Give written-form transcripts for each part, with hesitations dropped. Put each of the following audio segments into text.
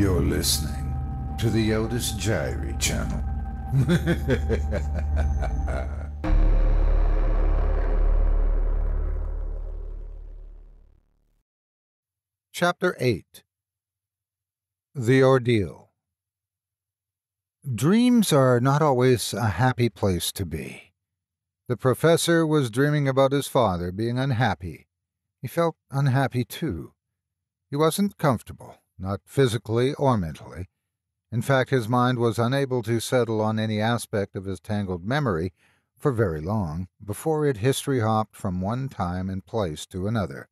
You're listening to the Otis Jiry channel. Chapter 8. The Ordeal. Dreams are not always a happy place to be. The professor was dreaming about his father being unhappy. He felt unhappy, too. He wasn't comfortable, not physically or mentally. In fact, his mind was unable to settle on any aspect of his tangled memory for very long before it history-hopped from one time and place to another.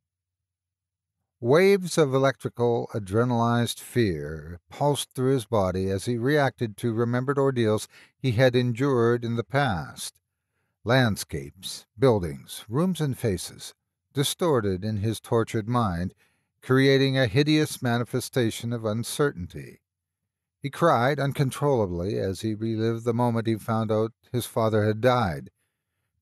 Waves of electrical, adrenalized fear pulsed through his body as he reacted to remembered ordeals he had endured in the past. Landscapes, buildings, rooms and faces, distorted in his tortured mind, creating a hideous manifestation of uncertainty. He cried uncontrollably as he relived the moment he found out his father had died.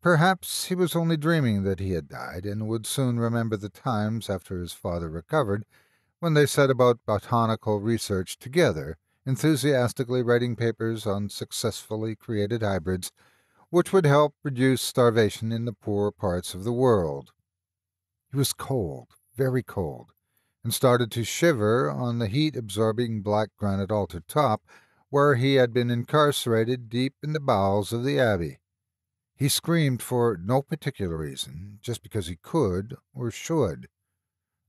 Perhaps he was only dreaming that he had died, and would soon remember the times after his father recovered, when they set about botanical research together, enthusiastically writing papers on successfully created hybrids, which would help reduce starvation in the poor parts of the world. He was cold, very cold, and started to shiver on the heat-absorbing black granite altar top, where he had been incarcerated deep in the bowels of the abbey. He screamed for no particular reason, just because he could or should.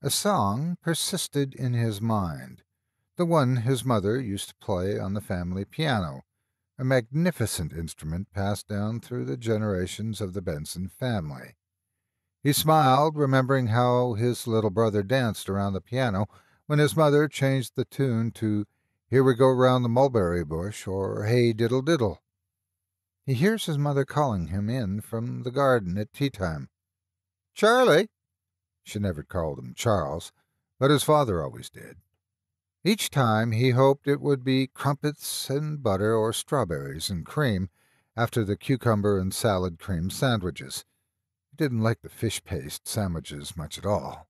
A song persisted in his mind, the one his mother used to play on the family piano, a magnificent instrument passed down through the generations of the Benson family. He smiled, remembering how his little brother danced around the piano when his mother changed the tune to "Here We Go Round the Mulberry Bush" or "Hey Diddle Diddle." He hears his mother calling him in from the garden at tea-time. "Charlie!" She never called him Charles, but his father always did. Each time he hoped it would be crumpets and butter or strawberries and cream after the cucumber and salad cream sandwiches. He didn't like the fish paste sandwiches much at all.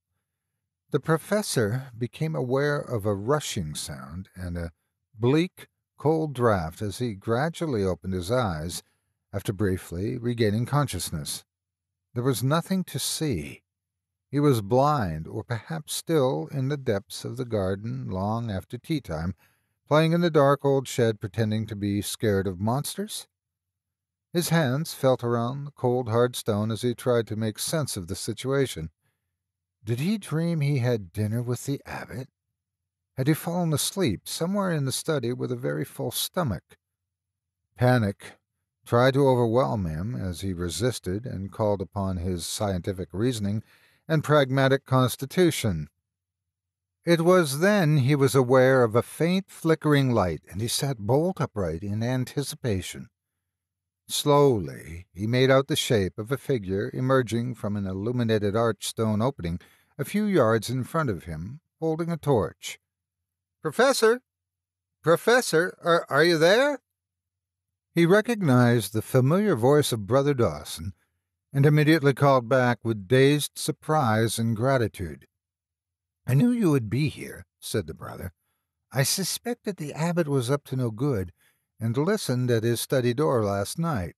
The professor became aware of a rushing sound and a bleak, cold draft as he gradually opened his eyes, after briefly regaining consciousness. There was nothing to see. He was blind, or perhaps still in the depths of the garden long after tea-time, playing in the dark old shed pretending to be scared of monsters. His hands felt around the cold, hard stone as he tried to make sense of the situation. Did he dream he had dinner with the abbot? Had he fallen asleep somewhere in the study with a very full stomach? Panic tried to overwhelm him as he resisted and called upon his scientific reasoning and pragmatic constitution. It was then he was aware of a faint flickering light, and he sat bolt upright in anticipation. Slowly he made out the shape of a figure emerging from an illuminated arched stone opening a few yards in front of him, holding a torch. "Professor! Professor, are you there?" He recognized the familiar voice of Brother Dawson, and immediately called back with dazed surprise and gratitude. "I knew you would be here," said the brother. "I suspected the abbot was up to no good, and listened at his study door last night.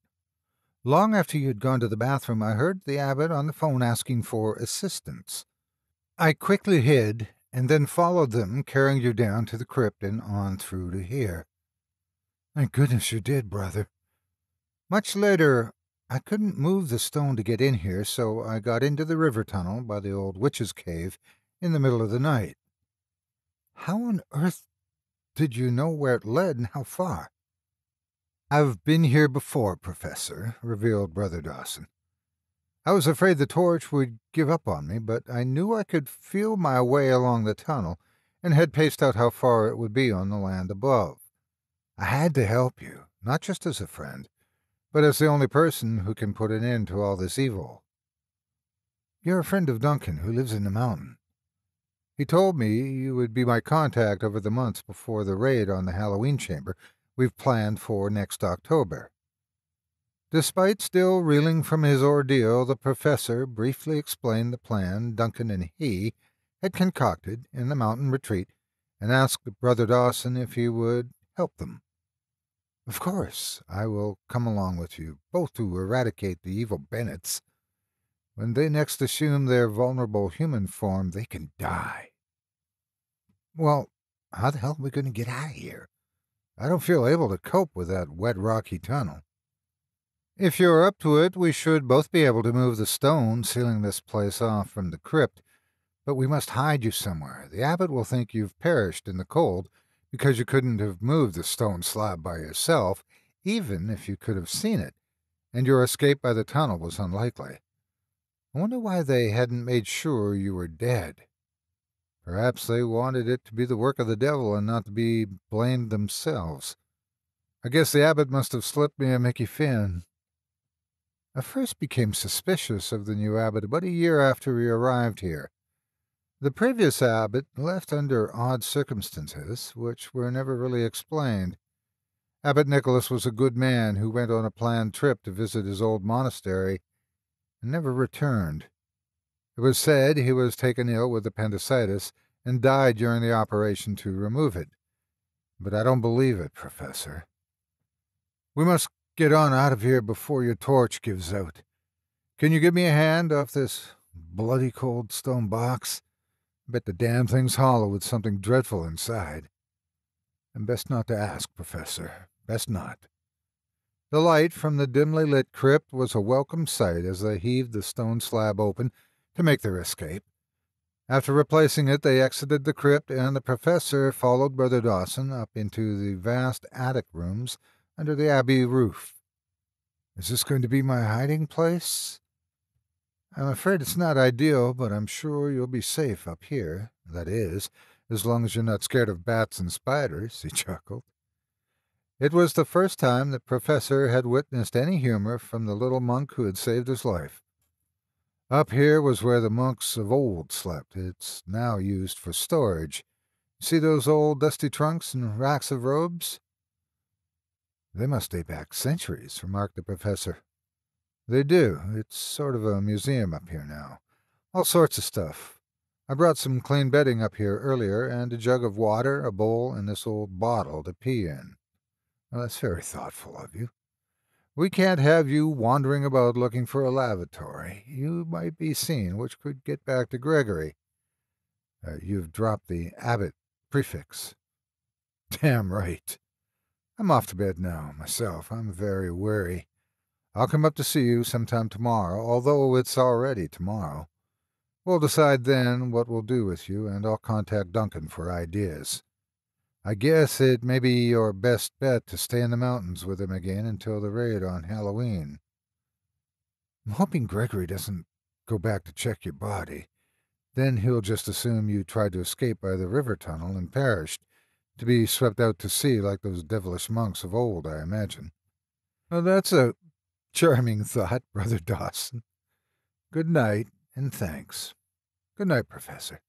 Long after you had gone to the bathroom, I heard the abbot on the phone asking for assistance. I quickly hid, and then followed them, carrying you down to the crypt and on through to here." "Thank goodness you did, brother." "Much later, I couldn't move the stone to get in here, so I got into the river tunnel by the old witch's cave in the middle of the night." "How on earth did you know where it led and how far?" "I've been here before, Professor," revealed Brother Dawson. "I was afraid the torch would give up on me, but I knew I could feel my way along the tunnel and had paced out how far it would be on the land above. I had to help you, not just as a friend, but as the only person who can put an end to all this evil." "You're a friend of Duncan, who lives in the mountain. He told me you would be my contact over the months before the raid on the Halloween chamber we've planned for next October." Despite still reeling from his ordeal, the professor briefly explained the plan Duncan and he had concocted in the mountain retreat and asked Brother Dawson if he would help them. Of course, I will come along with you, both to eradicate the evil Bennets. When they next assume their vulnerable human form, they can die. Well, how the hell are we going to get out of here? I don't feel able to cope with that wet, rocky tunnel. If you're up to it, we should both be able to move the stone sealing this place off from the crypt, but we must hide you somewhere. The abbot will think you've perished in the cold because you couldn't have moved the stone slab by yourself, even if you could have seen it, and your escape by the tunnel was unlikely. I wonder why they hadn't made sure you were dead. Perhaps they wanted it to be the work of the devil and not to be blamed themselves. I guess the abbot must have slipped me a Mickey Finn. I first became suspicious of the new abbot about a year after we arrived here. The previous abbot left under odd circumstances, which were never really explained. Abbot Nicholas was a good man who went on a planned trip to visit his old monastery and never returned. It was said he was taken ill with appendicitis and died during the operation to remove it. But I don't believe it, Professor. We must get on out of here before your torch gives out. Can you give me a hand off this bloody cold stone box? I bet the damn thing's hollow with something dreadful inside. And best not to ask, Professor. Best not. The light from the dimly lit crypt was a welcome sight as they heaved the stone slab open to make their escape. After replacing it, they exited the crypt, and the professor followed Brother Dawson up into the vast attic rooms under the abbey roof. Is this going to be my hiding place? I'm afraid it's not ideal, but I'm sure you'll be safe up here. That is, as long as you're not scared of bats and spiders, he chuckled. It was the first time the professor had witnessed any humor from the little monk who had saved his life. Up here was where the monks of old slept. It's now used for storage. See those old dusty trunks and racks of robes? They must date back centuries, remarked the professor. They do. It's sort of a museum up here now. All sorts of stuff. I brought some clean bedding up here earlier, and a jug of water, a bowl, and this old bottle to pee in. Well, that's very thoughtful of you. We can't have you wandering about looking for a lavatory. You might be seen, which could get back to Gregory. You've dropped the abbot prefix. Damn right. I'm off to bed now, myself. I'm very weary. I'll come up to see you sometime tomorrow, although it's already tomorrow. We'll decide then what we'll do with you, and I'll contact Duncan for ideas. I guess it may be your best bet to stay in the mountains with him again until the raid on Halloween. I'm hoping Gregory doesn't go back to check your body. Then he'll just assume you tried to escape by the river tunnel and perished, to be swept out to sea like those devilish monks of old, I imagine. Well, that's a charming thought, Brother Dawson. Good night, and thanks. Good night, Professor.